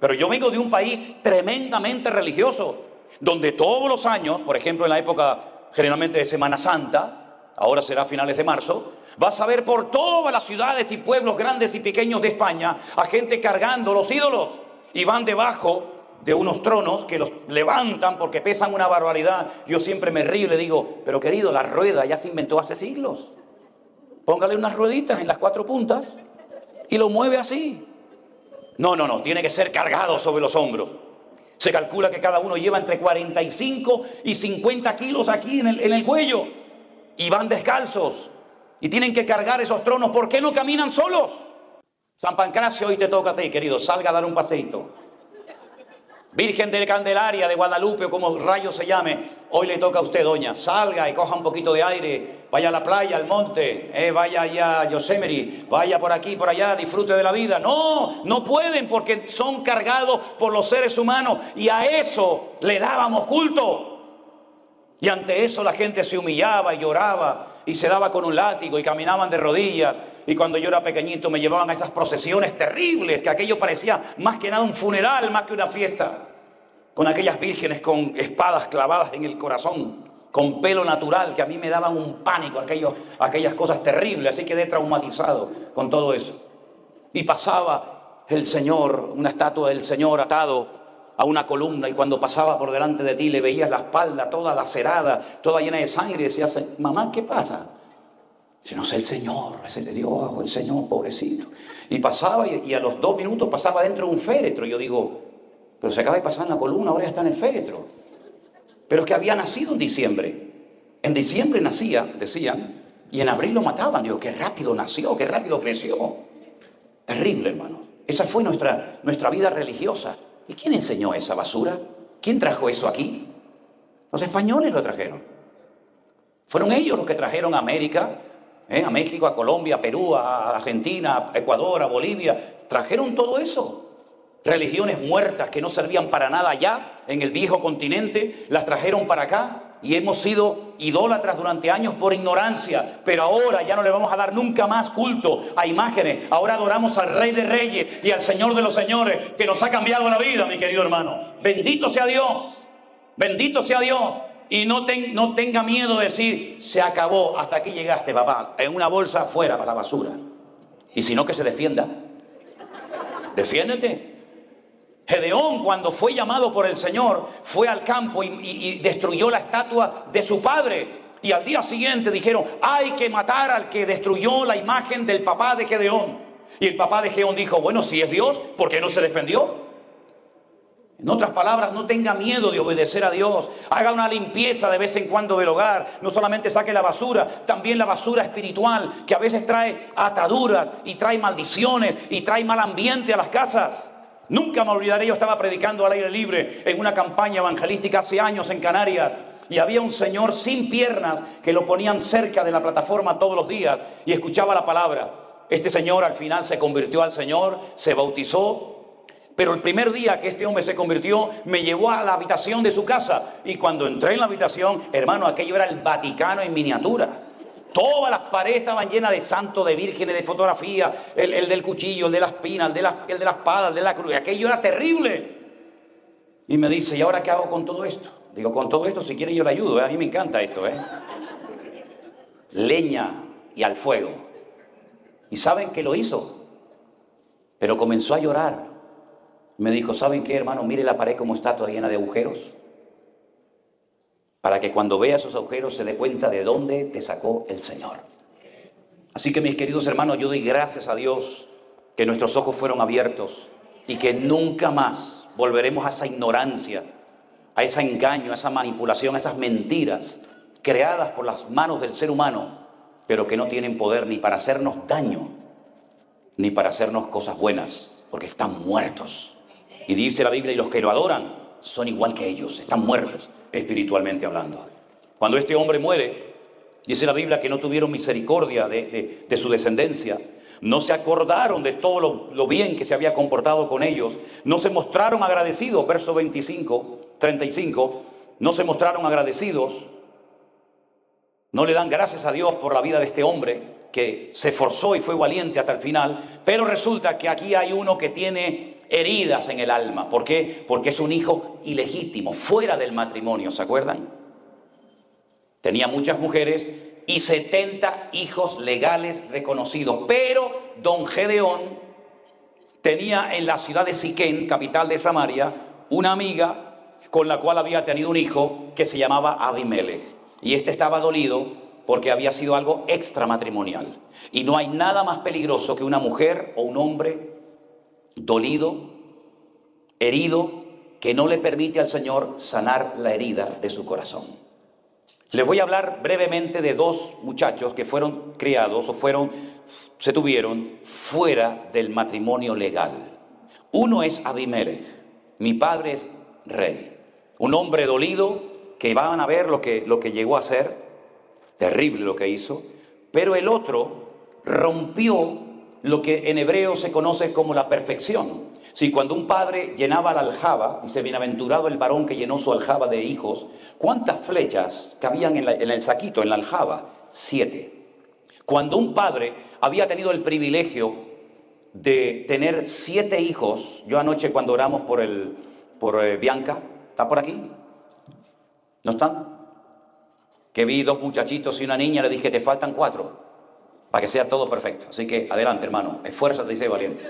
pero yo vengo de un país tremendamente religioso, donde todos los años, por ejemplo en la época generalmente de Semana Santa, ahora será a finales de marzo, vas a ver por todas las ciudades y pueblos grandes y pequeños de España a gente cargando los ídolos y van debajo de unos tronos que los levantan porque pesan una barbaridad. Yo siempre me río y le digo, pero querido, la rueda ya se inventó hace siglos. Póngale unas rueditas en las 4 puntas y lo mueve así. No, tiene que ser cargado sobre los hombros. Se calcula que cada uno lleva entre 45 y 50 kilos aquí en el cuello. Y van descalzos. Y tienen que cargar esos tronos. ¿Por qué no caminan solos? San Pancracio, hoy te toca a ti, querido. Salga a dar un paseíto. Virgen de Candelaria, de Guadalupe, o como rayo se llame, hoy le toca a usted, doña. Salga y coja un poquito de aire. Vaya a la playa, al monte. Vaya allá a Yosemite. Vaya por aquí, por allá. Disfrute de la vida. No pueden porque son cargados por los seres humanos. Y a eso le dábamos culto. Y ante eso la gente se humillaba y lloraba. Y se daba con un látigo y caminaban de rodillas. Y cuando yo era pequeñito me llevaban a esas procesiones terribles, que aquello parecía más que nada un funeral, más que una fiesta. Con aquellas vírgenes con espadas clavadas en el corazón, con pelo natural, que a mí me daban un pánico, aquellas cosas terribles. Así quedé traumatizado con todo eso. Y pasaba el Señor, una estatua del Señor atado a una columna, y cuando pasaba por delante de ti le veías la espalda toda lacerada, toda llena de sangre, y decías, mamá, ¿qué pasa? Si no es el Señor, es el de Dios, el Señor, pobrecito. Y pasaba, y a los 2 minutos pasaba dentro de un féretro. Yo digo, pero se acaba de pasar en la columna, ahora ya está en el féretro. Pero es que había nacido en diciembre. En diciembre nacía, decían, y en abril lo mataban. Digo, qué rápido nació, qué rápido creció. Terrible, hermano. Esa fue nuestra vida religiosa. ¿Y quién enseñó esa basura? ¿Quién trajo eso aquí? Los españoles lo trajeron. Fueron ellos los que trajeron a América, a México, a Colombia, a Perú, a Argentina, a Ecuador, a Bolivia. Trajeron todo eso. Religiones muertas que no servían para nada allá, en el viejo continente, las trajeron para acá. Y hemos sido idólatras durante años por ignorancia. Pero ahora ya no le vamos a dar nunca más culto a imágenes. Ahora adoramos al Rey de Reyes y al Señor de los Señores, que nos ha cambiado la vida, mi querido hermano. Bendito sea Dios. Bendito sea Dios. Y no tenga miedo de decir, se acabó, hasta aquí llegaste, papá. En una bolsa afuera para la basura. Y si no, que se defienda. Defiéndete. Gedeón, cuando fue llamado por el Señor, fue al campo y destruyó la estatua de su padre. Y al día siguiente dijeron, hay que matar al que destruyó la imagen del papá de Gedeón. Y el papá de Gedeón dijo, bueno, si es Dios, ¿por qué no se defendió? En otras palabras, no tenga miedo de obedecer a Dios. Haga una limpieza de vez en cuando del hogar. No solamente saque la basura, también la basura espiritual, que a veces trae ataduras y trae maldiciones y trae mal ambiente a las casas. Nunca me olvidaré, yo estaba predicando al aire libre en una campaña evangelística hace años en Canarias. Y había un señor sin piernas que lo ponían cerca de la plataforma todos los días y escuchaba la palabra. Este señor al final se convirtió al Señor, se bautizó. Pero el primer día que este hombre se convirtió, me llevó a la habitación de su casa. Y cuando entré en la habitación, hermano, aquello era el Vaticano en miniatura. Todas las paredes estaban llenas de santos, de vírgenes, de fotografías. El del cuchillo, el de la espina, el de la espada, el de la cruz. Aquello era terrible. Y me dice, ¿y ahora qué hago con todo esto? Digo, con todo esto, si quiere yo le ayudo. A mí me encanta esto. Leña y al fuego. ¿Y saben qué lo hizo? Pero comenzó a llorar. Me dijo, ¿saben qué, hermano? Mire la pared como está, toda llena de agujeros. Para que cuando vea esos agujeros se dé cuenta de dónde te sacó el Señor. Así que, mis queridos hermanos, yo doy gracias a Dios que nuestros ojos fueron abiertos y que nunca más volveremos a esa ignorancia, a ese engaño, a esa manipulación, a esas mentiras creadas por las manos del ser humano, pero que no tienen poder ni para hacernos daño, ni para hacernos cosas buenas, porque están muertos. Y dice la Biblia, y los que lo adoran son igual que ellos, están muertos espiritualmente hablando. Cuando este hombre muere, dice la Biblia que no tuvieron misericordia de su descendencia, no se acordaron de todo lo bien que se había comportado con ellos, no se mostraron agradecidos, verso 35, no se mostraron agradecidos, no le dan gracias a Dios por la vida de este hombre que se esforzó y fue valiente hasta el final, pero resulta que aquí hay uno que tiene heridas en el alma. ¿Por qué? Porque es un hijo ilegítimo, fuera del matrimonio, ¿se acuerdan? Tenía muchas mujeres y 70 hijos legales reconocidos, pero don Gedeón tenía en la ciudad de Siquén, capital de Samaria, una amiga con la cual había tenido un hijo que se llamaba Abimelech. Y este estaba dolido porque había sido algo extramatrimonial. Y no hay nada más peligroso que una mujer o un hombre dolido, herido, que no le permite al Señor sanar la herida de su corazón. Les voy a hablar brevemente de dos muchachos que fueron criados o se tuvieron fuera del matrimonio legal. Uno es Abimelech, mi padre es rey, un hombre dolido que van a ver lo que llegó a ser, terrible lo que hizo, pero el otro rompió lo que en hebreo se conoce como la perfección. Si cuando un padre llenaba la aljaba, dice, bienaventurado el varón que llenó su aljaba de hijos, ¿cuántas flechas cabían en el saquito, en la aljaba? 7. Cuando un padre había tenido el privilegio de tener 7 hijos, yo anoche cuando oramos por Bianca, ¿está por aquí? ¿No están? Que vi 2 muchachitos y una niña, le dije, te faltan 4, para que sea todo perfecto. Así que adelante, hermano, esfuérzate y sé valiente.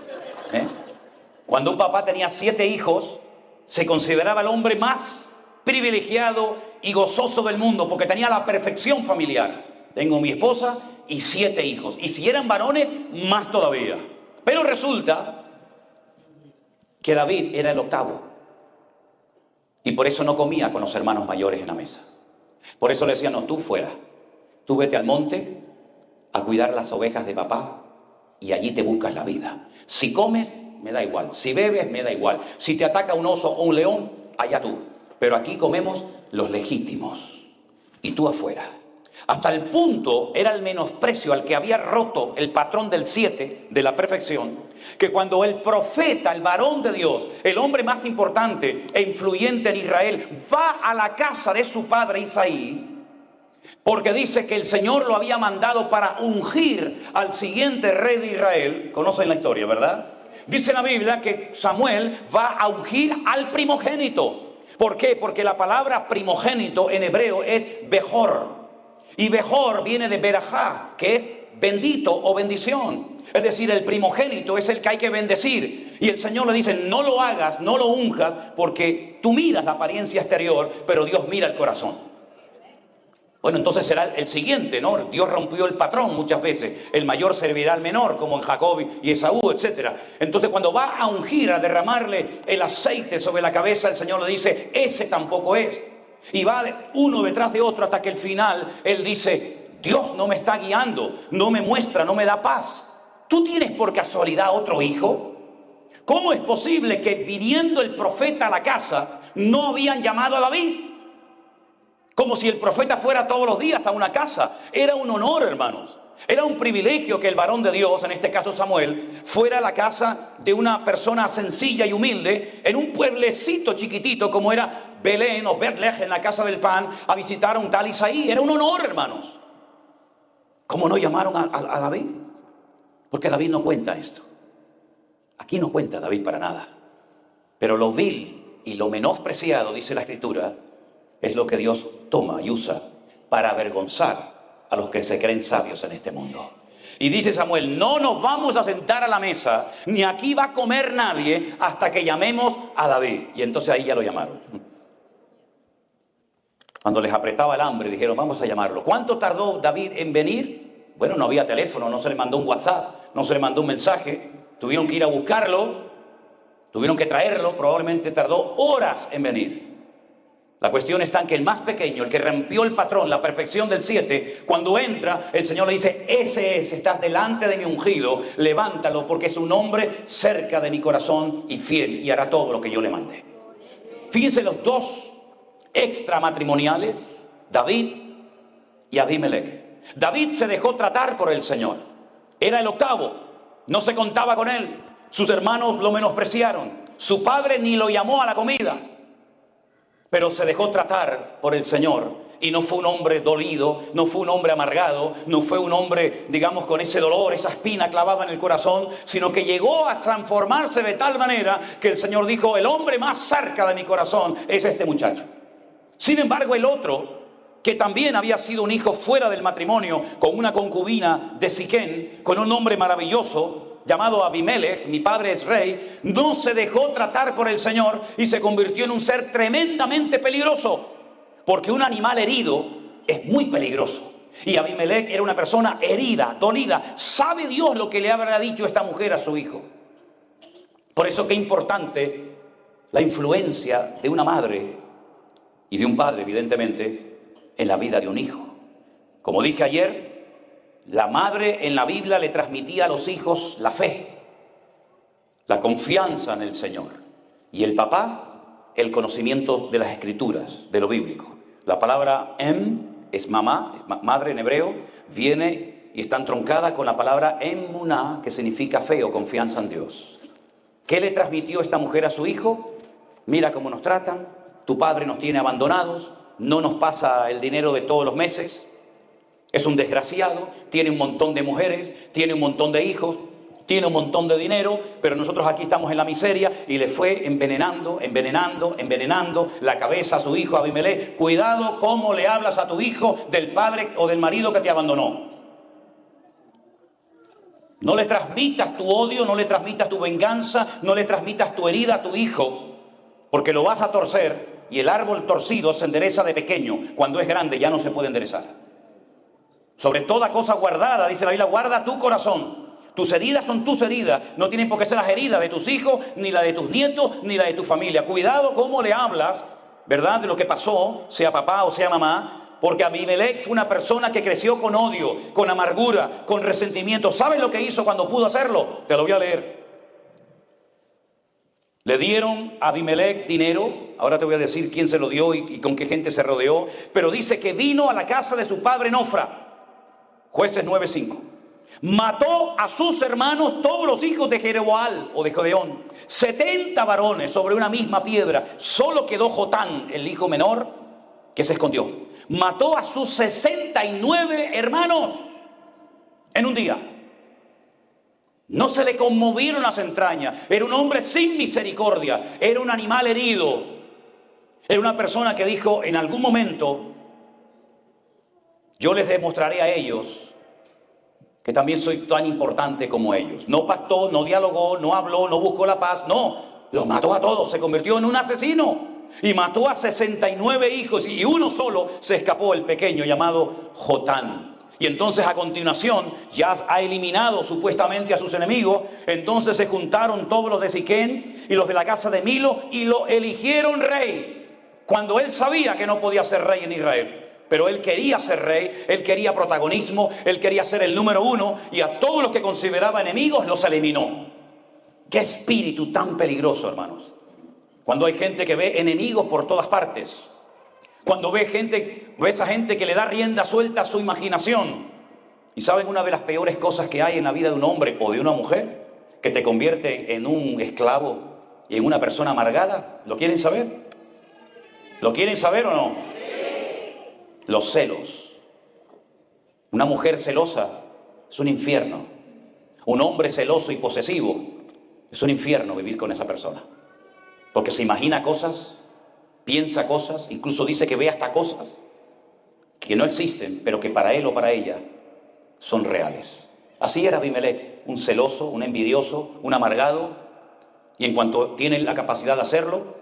Cuando un papá tenía 7 hijos, se consideraba el hombre más privilegiado y gozoso del mundo, porque tenía la perfección familiar. Tengo mi esposa y 7 hijos, y si eran varones, más todavía. Pero resulta que David era el 8º, y por eso no comía con los hermanos mayores en la mesa. Por eso le decían, no, tú fuera, tú vete al monte a cuidar las ovejas de papá, y allí te buscas la vida. Si comes, me da igual. Si bebes, me da igual. Si te ataca un oso o un león, allá tú. Pero aquí comemos los legítimos. Y tú afuera. Hasta el punto era el menosprecio al que había roto el patrón del 7, de la perfección, que cuando el profeta, el varón de Dios, el hombre más importante e influyente en Israel, va a la casa de su padre Isaí, porque dice que el Señor lo había mandado para ungir al siguiente rey de Israel. Conocen la historia, ¿verdad? Dice la Biblia que Samuel va a ungir al primogénito. ¿Por qué? Porque la palabra primogénito en hebreo es Bejor. Y Bejor viene de Berajá, que es bendito o bendición. Es decir, el primogénito es el que hay que bendecir. Y el Señor le dice, no lo hagas, no lo unjas, porque tú miras la apariencia exterior, pero Dios mira el corazón. Bueno, entonces será el siguiente, ¿no? Dios rompió el patrón muchas veces. El mayor servirá al menor, como en Jacob y Esaú, etc. Entonces, cuando va a ungir, a derramarle el aceite sobre la cabeza, el Señor le dice, ese tampoco es. Y va uno detrás de otro hasta que al final Él dice, Dios no me está guiando, no me muestra, no me da paz. ¿Tú tienes por casualidad otro hijo? ¿Cómo es posible que viniendo el profeta a la casa no habían llamado a David? Como si el profeta fuera todos los días a una casa. Era un honor, hermanos. Era un privilegio que el varón de Dios, en este caso Samuel, fuera a la casa de una persona sencilla y humilde, en un pueblecito chiquitito como era Belén o Betlehem, en la casa del pan, a visitar a un tal Isaí. Era un honor, hermanos. ¿Cómo no llamaron a David? Porque David no cuenta esto. Aquí no cuenta David para nada. Pero lo vil y lo menospreciado, dice la Escritura, es lo que Dios toma y usa para avergonzar a los que se creen sabios en este mundo. Y dice Samuel, no nos vamos a sentar a la mesa, ni aquí va a comer nadie hasta que llamemos a David. Y entonces ahí ya lo llamaron. Cuando les apretaba el hambre, dijeron, vamos a llamarlo. ¿Cuánto tardó David en venir? Bueno, no había teléfono, no se le mandó un WhatsApp, no se le mandó un mensaje. Tuvieron que ir a buscarlo, tuvieron que traerlo, probablemente tardó horas en venir. La cuestión está en que el más pequeño, el que rompió el patrón, la perfección del 7, cuando entra, el Señor le dice, ese es, estás delante de mi ungido, levántalo porque es un hombre cerca de mi corazón y fiel y hará todo lo que yo le mande. Fíjense los dos extramatrimoniales, David y Abimelech. David se dejó tratar por el Señor. Era el octavo, no se contaba con él. Sus hermanos lo menospreciaron. Su padre ni lo llamó a la comida. Pero se dejó tratar por el Señor y no fue un hombre dolido, no fue un hombre amargado, no fue un hombre, digamos, con ese dolor, esa espina clavada en el corazón, sino que llegó a transformarse de tal manera que el Señor dijo, el hombre más cerca de mi corazón es este muchacho. Sin embargo, el otro, que también había sido un hijo fuera del matrimonio, con una concubina de Siquén, con un hombre maravilloso, llamado Abimelech, mi padre es rey, no se dejó tratar por el Señor y se convirtió en un ser tremendamente peligroso, porque un animal herido es muy peligroso. Y Abimelech era una persona herida, dolida. ¿Sabe Dios lo que le habrá dicho esta mujer a su hijo? Por eso qué importante la influencia de una madre y de un padre, evidentemente, en la vida de un hijo. Como dije ayer, la madre en la Biblia le transmitía a los hijos la fe, la confianza en el Señor. Y el papá, el conocimiento de las Escrituras, de lo bíblico. La palabra es mamá, es madre en hebreo, viene y está entroncada con la palabra emuná, que significa fe o confianza en Dios. ¿Qué le transmitió esta mujer a su hijo? Mira cómo nos tratan, tu padre nos tiene abandonados, no nos pasa el dinero de todos los meses. Es un desgraciado, tiene un montón de mujeres, tiene un montón de hijos, tiene un montón de dinero, pero nosotros aquí estamos en la miseria y le fue envenenando la cabeza a su hijo Abimelech. Cuidado cómo le hablas a tu hijo del padre o del marido que te abandonó. No le transmitas tu odio, no le transmitas tu venganza, no le transmitas tu herida a tu hijo, porque lo vas a torcer y el árbol torcido se endereza de pequeño. Cuando es grande ya no se puede enderezar. Sobre toda cosa guardada, dice la Biblia, guarda tu corazón. Tus heridas son tus heridas. No tienen por qué ser las heridas de tus hijos, ni la de tus nietos, ni la de tu familia. Cuidado cómo le hablas, ¿verdad? De lo que pasó, sea papá o sea mamá. Porque Abimelech fue una persona que creció con odio, con amargura, con resentimiento. ¿Sabes lo que hizo cuando pudo hacerlo? Te lo voy a leer. Le dieron a Abimelech dinero. Ahora te voy a decir quién se lo dio y con qué gente se rodeó. Pero dice que vino a la casa de su padre en Ofra. Jueces 9:5. Mató a sus hermanos, todos los hijos de Jeroboam o de Gedeón, 70 varones sobre una misma piedra. Solo quedó Jotán, el hijo menor, que se escondió. Mató a sus 69 hermanos en un día. No se le conmovieron las entrañas. Era un hombre sin misericordia. Era un animal herido. Era una persona que dijo en algún momento, yo les demostraré a ellos que también soy tan importante como ellos. No pactó, no dialogó, no habló, no buscó la paz. No, los mató a todos. Se convirtió en un asesino. y mató a 69 hijos y uno solo se escapó, el pequeño llamado Jotán. Y entonces a continuación ya ha eliminado supuestamente a sus enemigos. Entonces se juntaron todos los de Siquén y los de la casa de Milo y lo eligieron rey, cuando él sabía que no podía ser rey en Israel. Pero él quería ser rey, él quería protagonismo, él quería ser el número uno, y a todos los que consideraba enemigos los eliminó. ¡Qué espíritu tan peligroso, hermanos! Cuando hay gente que ve enemigos por todas partes, cuando ve esa gente que le da rienda suelta a su imaginación. Y ¿saben una de las peores cosas que hay en la vida de un hombre o de una mujer? Que te convierte en un esclavo y en una persona amargada. ¿Lo quieren saber? ¿Lo quieren saber o no? Los celos. Una mujer celosa es un infierno. Un hombre celoso y posesivo es un infierno vivir con esa persona. Porque se imagina cosas, piensa cosas, incluso dice que ve hasta cosas que no existen, pero que para él o para ella son reales. Así era Abimelech, un celoso, un envidioso, un amargado, y en cuanto tiene la capacidad de hacerlo,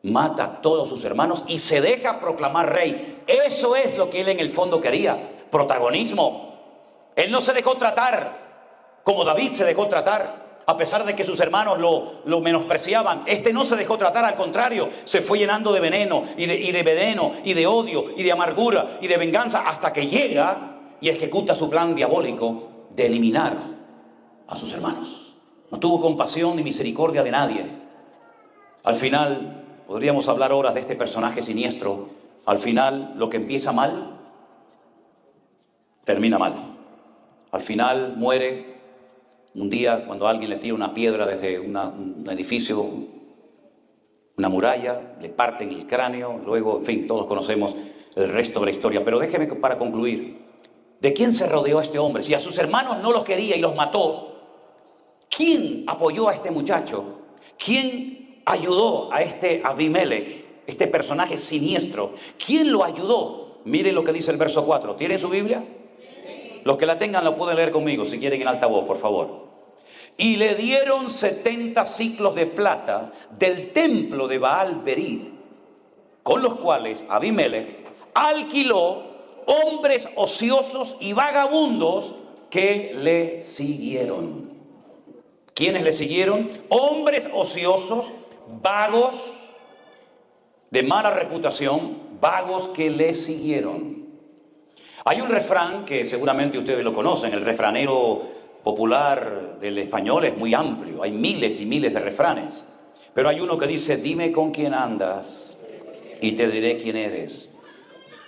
mata a todos sus hermanos y se deja proclamar rey. Eso es lo que él en el fondo quería, protagonismo. Él no se dejó tratar como David se dejó tratar, a pesar de que sus hermanos lo menospreciaban. Este no se dejó tratar, al contrario, se fue llenando de veneno y de odio y de amargura y de venganza, hasta que llega y ejecuta su plan diabólico de eliminar a sus hermanos. No tuvo compasión ni misericordia de nadie. Al final, podríamos hablar horas de este personaje siniestro. Al final, lo que empieza mal, termina mal. Al final muere un día cuando alguien le tira una piedra desde un edificio, una muralla, le parten el cráneo, luego, en fin, todos conocemos el resto de la historia. Pero déjeme para concluir, ¿de quién se rodeó este hombre? Si a sus hermanos no los quería y los mató, ¿quién apoyó a este muchacho? ¿Quién ayudó a este Abimelech, este personaje siniestro? ¿Quién lo ayudó? Miren lo que dice el verso 4. ¿Tienen su Biblia? Los que la tengan lo pueden leer conmigo, si quieren en alta voz, por favor. Y le dieron 70 siclos de plata del templo de Baal-Berit, con los cuales Abimelech alquiló hombres ociosos y vagabundos que le siguieron. ¿Quiénes le siguieron? Hombres ociosos, vagos, de mala reputación, vagos que le siguieron. Hay un refrán que seguramente ustedes lo conocen, el refranero popular del español es muy amplio, hay miles y miles de refranes, pero hay uno que dice: dime con quién andas y te diré quién eres.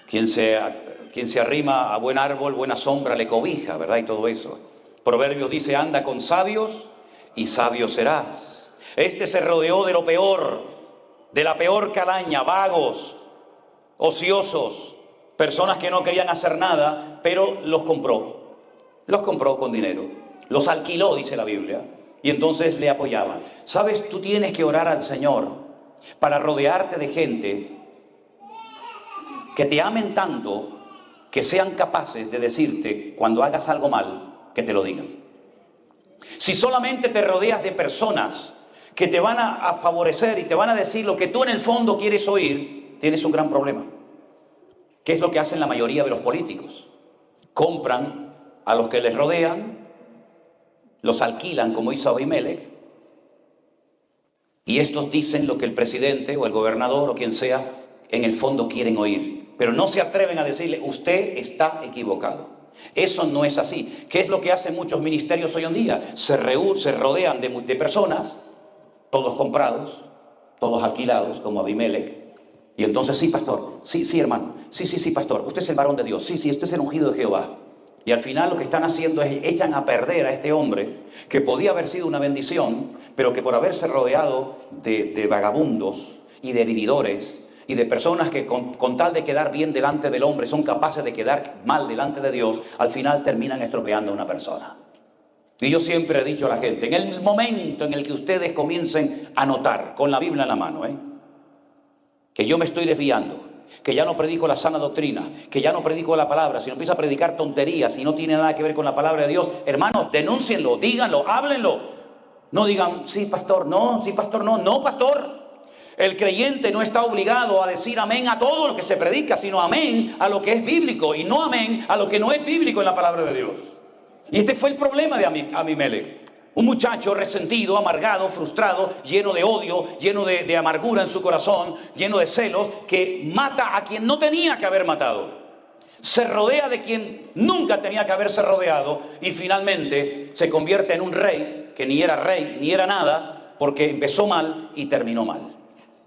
Quien se arrima a buen árbol, buena sombra le cobija, ¿verdad? Y todo eso. Proverbios dice: anda con sabios y sabio serás. Este se rodeó de lo peor, de la peor calaña, vagos, ociosos, personas que no querían hacer nada, pero los compró con dinero, los alquiló, dice la Biblia, y entonces le apoyaban. ¿Sabes? Tú tienes que orar al Señor para rodearte de gente que te amen tanto, que sean capaces de decirte cuando hagas algo mal, que te lo digan. Si solamente te rodeas de personas que te van a favorecer y te van a decir lo que tú en el fondo quieres oír, tienes un gran problema. ¿Qué es lo que hacen la mayoría de los políticos? Compran a los que les rodean, los alquilan como hizo Abimelech, y estos dicen lo que el presidente o el gobernador o quien sea en el fondo quieren oír, pero no se atreven a decirle: usted está equivocado. Eso no es así. ¿Qué es lo que hacen muchos ministerios hoy en día? Se rodean de personas, todos comprados, todos alquilados como Abimelech. Y entonces: sí, pastor, sí, hermano, sí, pastor, usted es el varón de Dios, sí, usted es el ungido de Jehová. Y al final lo que están haciendo es echan a perder a este hombre que podía haber sido una bendición, pero que por haberse rodeado de vagabundos y de vividores y de personas que con tal de quedar bien delante del hombre son capaces de quedar mal delante de Dios, al final terminan estropeando a una persona. Y yo siempre he dicho a la gente, en el momento en el que ustedes comiencen a notar, con la Biblia en la mano, que yo me estoy desviando, que ya no predico la sana doctrina, que ya no predico la palabra, sino empiezo a predicar tonterías y no tiene nada que ver con la palabra de Dios, hermanos, denúncienlo, díganlo, háblenlo. No digan: sí, pastor, no, sí, pastor, no, pastor. El creyente no está obligado a decir amén a todo lo que se predica, sino amén a lo que es bíblico y no amén a lo que no es bíblico en la palabra de Dios. Y este fue el problema de Abimelech. Un muchacho resentido, amargado, frustrado, lleno de odio, lleno de amargura en su corazón, lleno de celos, que mata a quien no tenía que haber matado. Se rodea de quien nunca tenía que haberse rodeado y finalmente se convierte en un rey que ni era nada, porque empezó mal y terminó mal.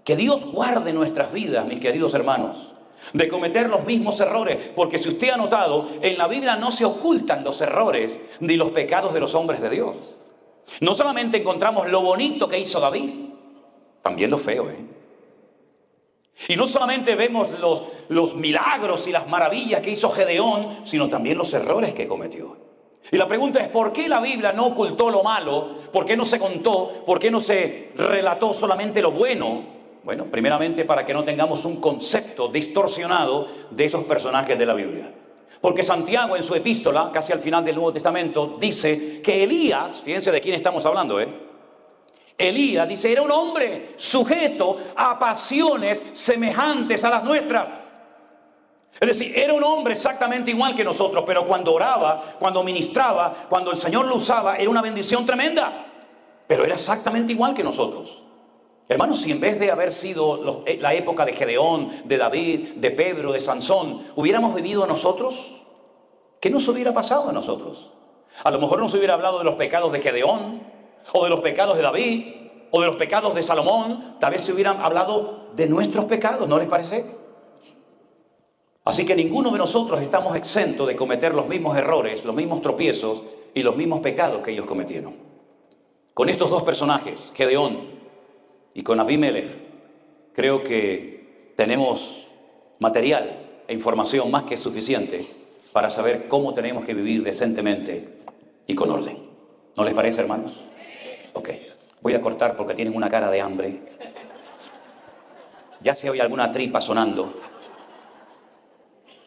Que Dios guarde nuestras vidas, mis queridos hermanos, de cometer los mismos errores, porque si usted ha notado, en la Biblia no se ocultan los errores ni los pecados de los hombres de Dios. No solamente encontramos lo bonito que hizo David, también lo feo, Y no solamente vemos los milagros y las maravillas que hizo Gedeón, sino también los errores que cometió. Y la pregunta es, ¿por qué la Biblia no ocultó lo malo? ¿Por qué no se contó? ¿Por qué no se relató solamente lo bueno? Bueno, primeramente para que no tengamos un concepto distorsionado de esos personajes de la Biblia. Porque Santiago en su epístola, casi al final del Nuevo Testamento, dice que Elías, fíjense de quién estamos hablando, Elías, dice, era un hombre sujeto a pasiones semejantes a las nuestras. Es decir, era un hombre exactamente igual que nosotros, pero cuando oraba, cuando ministraba, cuando el Señor lo usaba, era una bendición tremenda. Pero era exactamente igual que nosotros. Hermanos, si en vez de haber sido la época de Gedeón, de David, de Pedro, de Sansón, hubiéramos vivido nosotros, ¿qué nos hubiera pasado a nosotros? A lo mejor nos hubiera hablado de los pecados de Gedeón, o de los pecados de David, o de los pecados de Salomón. Tal vez se hubieran hablado de nuestros pecados, ¿no les parece? Así que ninguno de nosotros estamos exentos de cometer los mismos errores, los mismos tropiezos y los mismos pecados que ellos cometieron. Con estos dos personajes, Gedeón y con Abimelech, creo que tenemos material e información más que suficiente para saber cómo tenemos que vivir decentemente y con orden. ¿No les parece, hermanos? Ok, voy a cortar porque tienen una cara de hambre. Ya se oye alguna tripa sonando.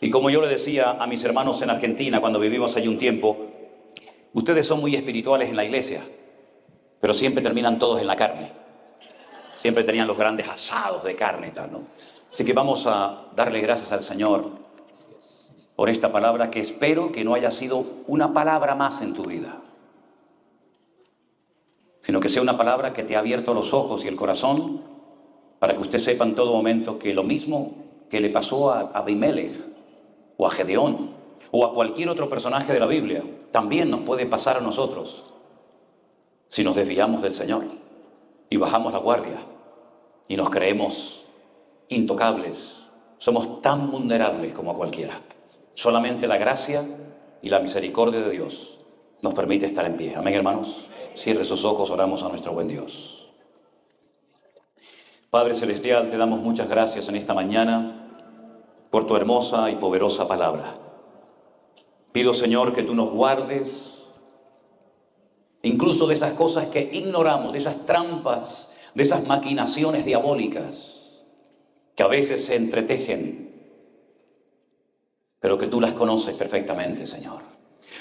Y como yo le decía a mis hermanos en Argentina cuando vivimos allí un tiempo, ustedes son muy espirituales en la iglesia, pero siempre terminan todos en la carne. Siempre tenían los grandes asados de carne y tal, ¿no? Así que vamos a darle gracias al Señor por esta palabra que espero que no haya sido una palabra más en tu vida, sino que sea una palabra que te ha abierto los ojos y el corazón para que usted sepa en todo momento que lo mismo que le pasó a Abimelech o a Gedeón o a cualquier otro personaje de la Biblia, también nos puede pasar a nosotros si nos desviamos del Señor y bajamos la guardia y nos creemos intocables. Somos tan vulnerables como cualquiera. Solamente la gracia y la misericordia de Dios nos permite estar en pie. Amén, hermanos. Cierre sus ojos, oramos a nuestro buen Dios. Padre Celestial, te damos muchas gracias en esta mañana por tu hermosa y poderosa palabra. Pido, Señor, que tú nos guardes incluso de esas cosas que ignoramos, de esas trampas, de esas maquinaciones diabólicas que a veces se entretejen, pero que tú las conoces perfectamente, Señor.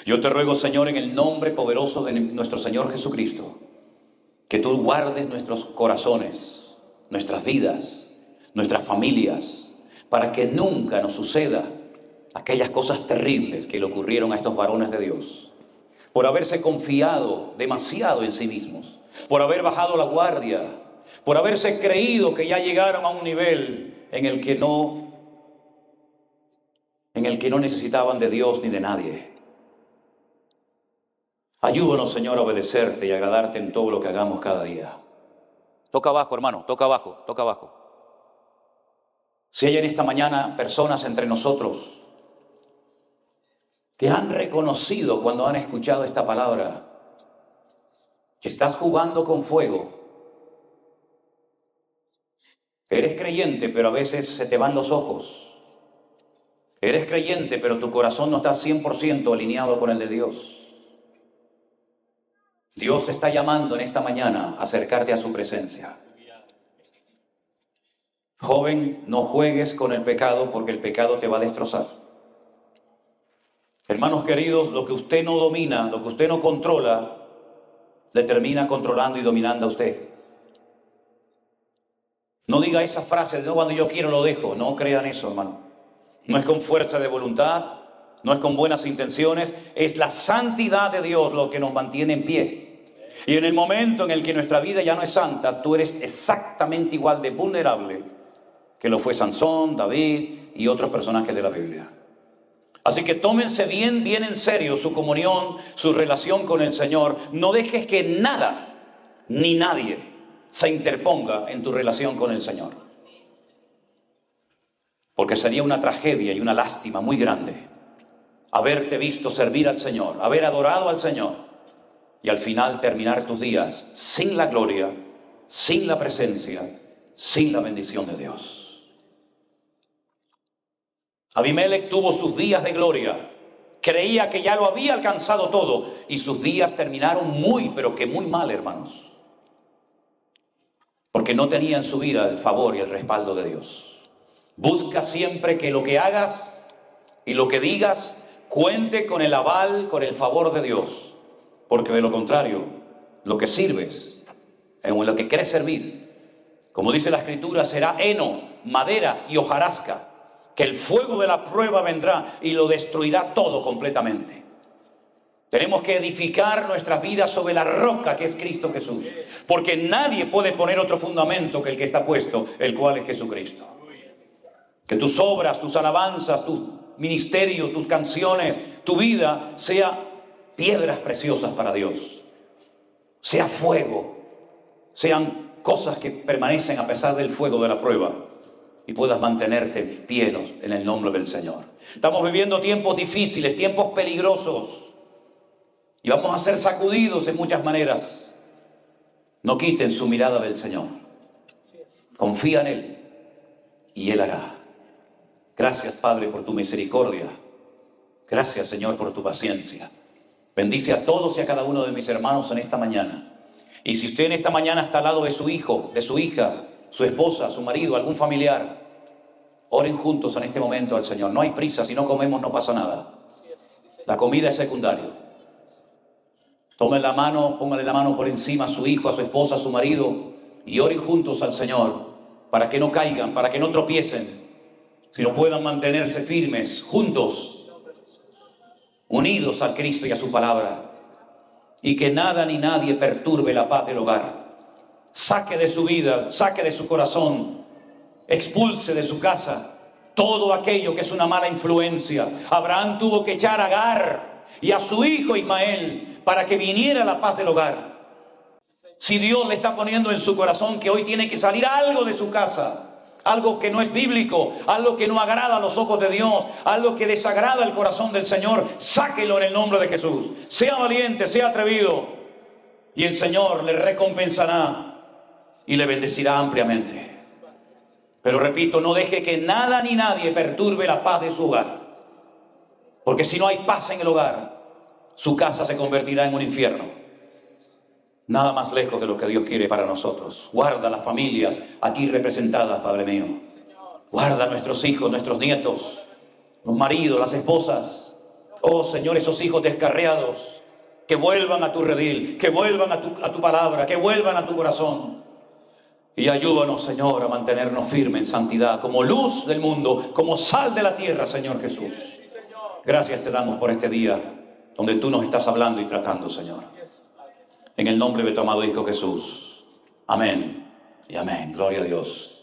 Yo te ruego, Señor, en el nombre poderoso de nuestro Señor Jesucristo, que tú guardes nuestros corazones, nuestras vidas, nuestras familias, para que nunca nos suceda aquellas cosas terribles que le ocurrieron a estos varones de Dios, por haberse confiado demasiado en sí mismos, por haber bajado la guardia, por haberse creído que ya llegaron a un nivel en el que no necesitaban de Dios ni de nadie. Ayúdanos, Señor, a obedecerte y agradarte en todo lo que hagamos cada día. Toca abajo, hermano, toca abajo, toca abajo. Si hay en esta mañana personas entre nosotros que han reconocido cuando han escuchado esta palabra que estás jugando con fuego, eres creyente pero a veces se te van los ojos, eres creyente pero tu corazón no está 100% alineado con el de Dios. Dios te está llamando en esta mañana a acercarte a su presencia. Joven, no juegues con el pecado porque el pecado te va a destrozar. Hermanos queridos, lo que usted no domina, lo que usted no controla, le termina controlando y dominando a usted. No diga esa frase, no, cuando yo quiero lo dejo. No crean eso, hermano. No es con fuerza de voluntad, no es con buenas intenciones, es la santidad de Dios lo que nos mantiene en pie. Y en el momento en el que nuestra vida ya no es santa, tú eres exactamente igual de vulnerable que lo fue Sansón, David y otros personajes de la Biblia. Así que tómense bien en serio su comunión, su relación con el Señor. No dejes que nada ni nadie se interponga en tu relación con el Señor. Porque sería una tragedia y una lástima muy grande haberte visto servir al Señor, haber adorado al Señor y al final terminar tus días sin la gloria, sin la presencia, sin la bendición de Dios. Abimelech tuvo sus días de gloria, creía que ya lo había alcanzado todo y sus días terminaron muy, pero que muy mal, hermanos. Porque no tenía en su vida el favor y el respaldo de Dios. Busca siempre que lo que hagas y lo que digas cuente con el aval, con el favor de Dios. Porque de lo contrario, lo que sirves, en lo que quieres servir, como dice la Escritura, será heno, madera y hojarasca, que el fuego de la prueba vendrá y lo destruirá todo completamente. Tenemos que edificar nuestras vidas sobre la roca que es Cristo Jesús, porque nadie puede poner otro fundamento que el que está puesto, el cual es Jesucristo. Que tus obras, tus alabanzas, tu ministerio, tus canciones, tu vida sea piedras preciosas para Dios, sea fuego, sean cosas que permanecen a pesar del fuego de la prueba y puedas mantenerte fielos en el nombre del Señor. Estamos viviendo tiempos difíciles, tiempos peligrosos y vamos a ser sacudidos en muchas maneras. No quiten su mirada del Señor. Confía en Él y Él hará. Gracias, Padre, por tu misericordia. Gracias, Señor, por tu paciencia. Bendice a todos y a cada uno de mis hermanos en esta mañana. Y si usted en esta mañana está al lado de su hijo, de su hija, su esposa, su marido, algún familiar, oren juntos en este momento al Señor. No hay prisa, si no comemos no pasa nada. La comida es secundario. Tomen la mano, pónganle la mano por encima a su hijo, a su esposa, a su marido y oren juntos al Señor para que no caigan, para que no tropiecen, sino puedan mantenerse firmes, juntos, unidos al Cristo y a su palabra, y que nada ni nadie perturbe la paz del hogar. Saque de su vida, saque de su corazón, expulse de su casa todo aquello que es una mala influencia. Abraham tuvo que echar a Agar y a su hijo Ismael para que viniera la paz del hogar. Si Dios le está poniendo en su corazón que hoy tiene que salir algo de su casa, algo que no es bíblico, algo que no agrada a los ojos de Dios, algo que desagrada el corazón del Señor, sáquelo en el nombre de Jesús. Sea valiente, sea atrevido, y el Señor le recompensará y le bendecirá ampliamente. Pero repito, no deje que nada ni nadie perturbe la paz de su hogar, porque si no hay paz en el hogar, su casa se convertirá en un infierno. Nada más lejos de lo que Dios quiere para nosotros. Guarda las familias aquí representadas, Padre mío. Guarda a nuestros hijos, nuestros nietos, los maridos, las esposas. Oh Señor, esos hijos descarriados, que vuelvan a tu redil, que vuelvan a tu palabra, que vuelvan a tu corazón. Y ayúdanos, Señor, a mantenernos firmes en santidad, como luz del mundo, como sal de la tierra, Señor Jesús. Gracias te damos por este día, donde tú nos estás hablando y tratando, Señor. En el nombre de tu amado Hijo Jesús. Amén y amén. Gloria a Dios.